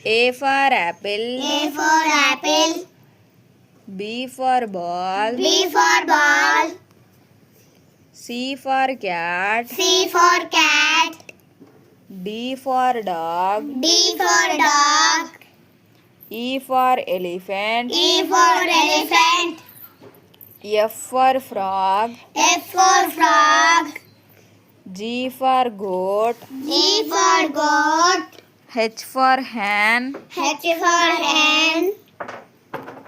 A for apple. A for apple. B for ball. B for ball. C for cat. C for cat. D for dog. D for dog. E for elephant. E for elephant. F for frog. F for frog. G for goat. G for goat. H for hen. H for hen.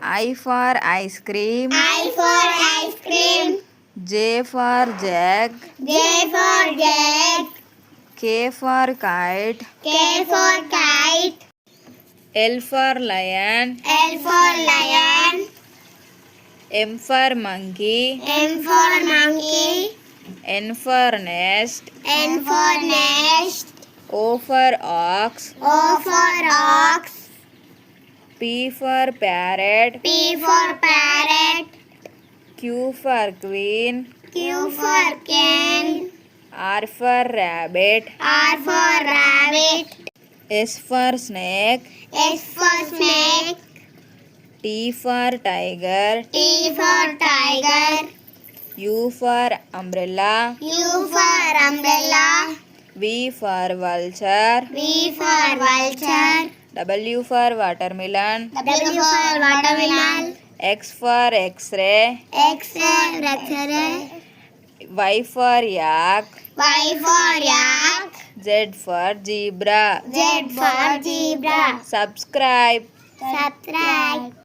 I for ice cream. I for ice cream. J for jag. J for jag. K for kite. K for kite. L for lion. L for lion. M for monkey. M for monkey. N for nest. N for nest. O for ox. O for ox. P for parrot. P for parrot. Q for queen. Q for king. R for rabbit. R for rabbit. S for snake. S for snake. T for tiger. T for tiger. U for umbrella. U for umbrella. V for vulture. V for vulture. W for watermelon. W for watermelon. X for x-ray. X for X-ray. Y for yak. Y for yak. Z for zebra. Z for zebra. Subscribe. Subscribe.